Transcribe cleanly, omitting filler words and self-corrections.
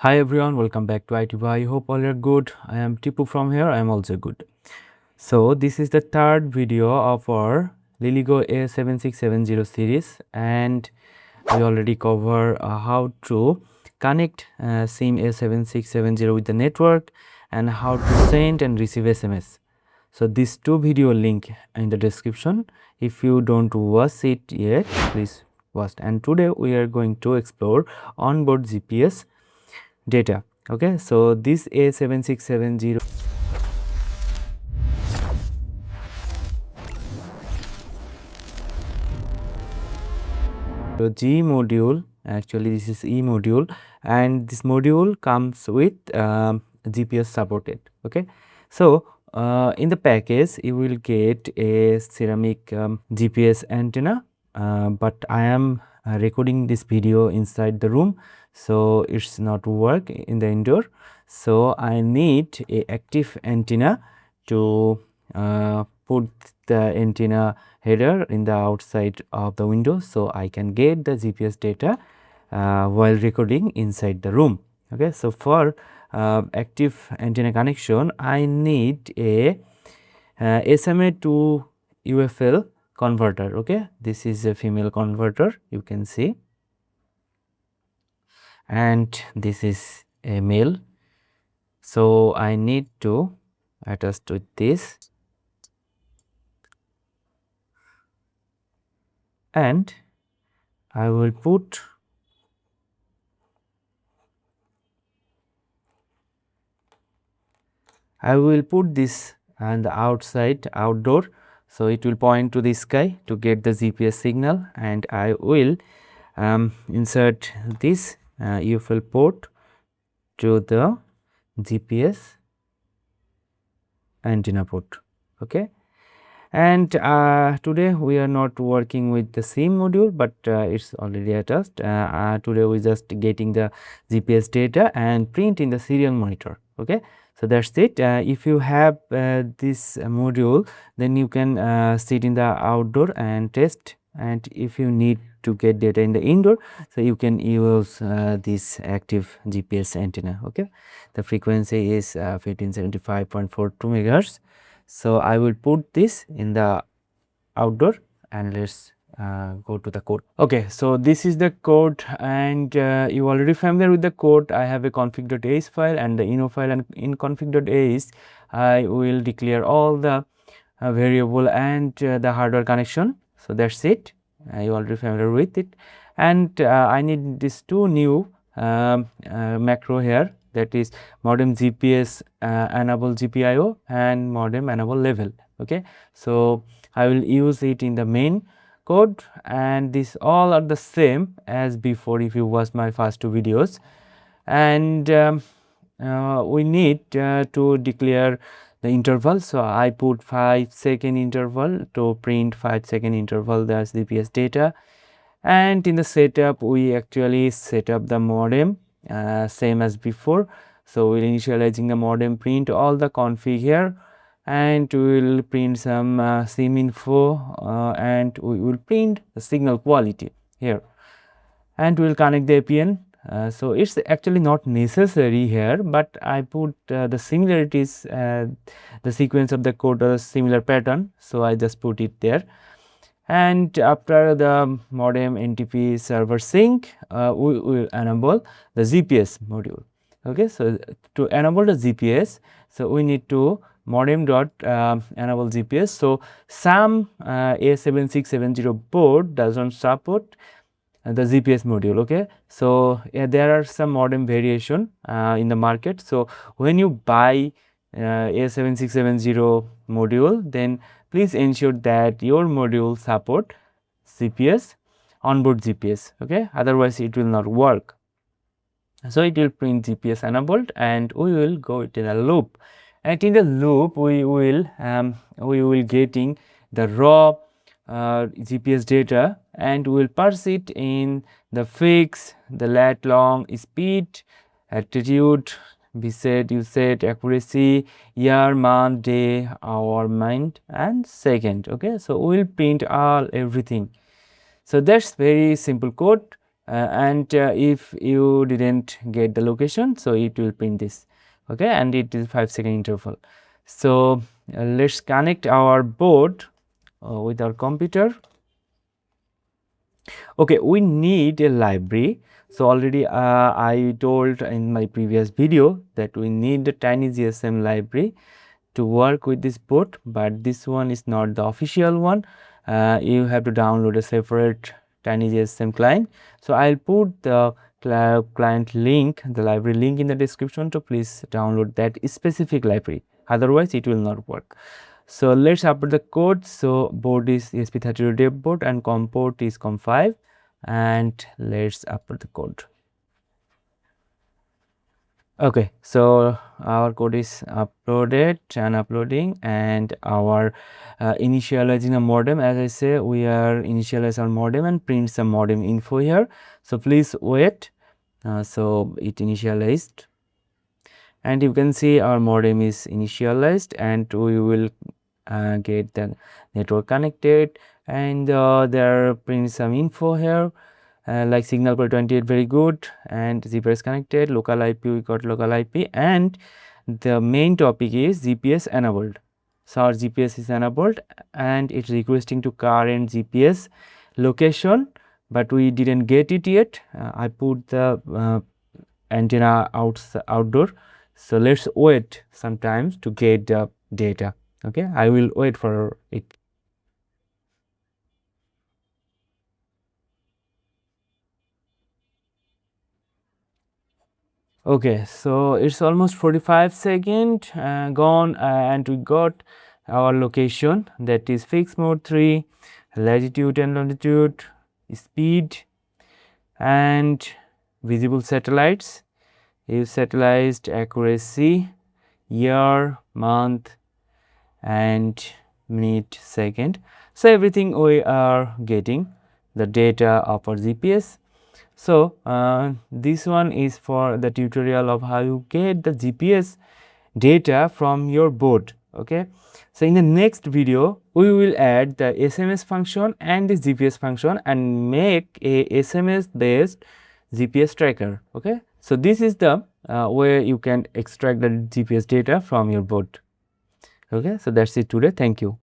Hi everyone, welcome back to IT Bhai. Hope all are good. I am Tipu from here. I am also good. So this is the third video of our LilyGo A7670 series, and we already cover how to connect SIM A7670 with the network and how to send and receive SMS. So these two video link in the description. If you don't watch it yet, please watch. And today we are going to explore onboard GPS data. Okay, so this A7670 G module, actually this is E module, and this module comes with GPS supported. Okay, so in the package you will get a ceramic GPS antenna, but I am recording this video inside the room, so it's not work in the indoor. So I need a active antenna to put the antenna header in the outside of the window, so I can get the GPS data while recording inside the room. Okay, so for active antenna connection, I need a SMA to UFL converter. Okay, this is a female converter, you can see, and this is a male. So I need to attach to this, and I will put this on the outside outdoor, so it will point to the sky to get the GPS signal, and I will insert this UFL port to the GPS antenna port. Okay, and today we are not working with the same module, but it's already attached. Today we just getting the GPS data and print in the serial monitor. Okay, so that's it. If you have this module, then you can sit in the outdoor and test, and if you need to get data in the indoor, so you can use this active GPS antenna. Okay, the frequency is 1575.42 megahertz. So I will put this in the outdoor, and let's go to the code. Okay, so this is the code, and you already familiar with the code. I have a config.h file and the ino file, and in config.h I will declare all the variable and the hardware connection. So that's it. You already familiar with it, and I need these two new macro here, that is modem GPS enable GPIO and modem enable level. Okay, so I will use it in the main code, and these all are the same as before if you watch my first two videos. And we need to declare the interval, so I put 5-second interval to print 5-second interval, that's GPS data. And in the setup we actually set up the modem same as before, so we'll initializing the modem, print all the config here, and we will print some SIM info, and we will print the signal quality here, and we will connect the APN. So it's actually not necessary here, but I put the similarities, the sequence of the code or similar pattern, so I just put it there. And after the modem NTP server sync, we will enable the GPS module. Okay, so to enable the GPS, so we need to modem dot enable GPS. So some A7670 board doesn't support the GPS module. Okay, so there are some modem variation in the market. So when you buy A7670 module, then please ensure that your module support GPS, onboard GPS. Okay, otherwise it will not work. So it will print GPS enabled, and we will go in a loop, and in the loop we will getting the raw GPS data, and we will parse it in the fix, the lat long, speed, altitude, we said, you said, accuracy, year, month, day, hour, minute, and second. Okay, so we will print all everything. So that's very simple code. and if you didn't get the location, so it will print this, okay, and it is 5-second interval. So let's connect our board with our computer. Okay, we need a library. So already I told in my previous video that we need the TinyGSM library to work with this board, but this one is not the official one. You have to download a separate TinyGSM client. So I'll put the client link, the library link in the description, to please download that specific library. Otherwise it will not work. So let's upload the code. So board is ESP32 dev board and COM port is COM5, and let's upload the code. Okay, so our code is uploaded and uploading, and our initializing a modem. As I say, we are initialize our modem and print some modem info here. So please wait. So it initialized, and you can see our modem is initialized, and we will get the network connected, and there print some info here. Like signal per 28 very good, and GPS connected, local IP, we got local IP, and the main topic is GPS enabled. So our GPS is enabled and it's requesting to current GPS location, but we didn't get it yet. I put the antenna outdoor, so let's wait sometimes to get the data. Okay, I will wait for it. Okay, so it's almost 45 seconds gone, and we got our location, that is fixed mode 3, latitude and longitude, speed, and visible satellites. Use satellite accuracy, year, month, and minute, second. So everything we are getting the data of our GPS. So this one is for the tutorial of how you get the GPS data from your board. Okay, so in the next video we will add the SMS function and the GPS function and make a SMS based GPS tracker. Okay, so this is the where you can extract the GPS data from your board. Okay, so that's it today. Thank you.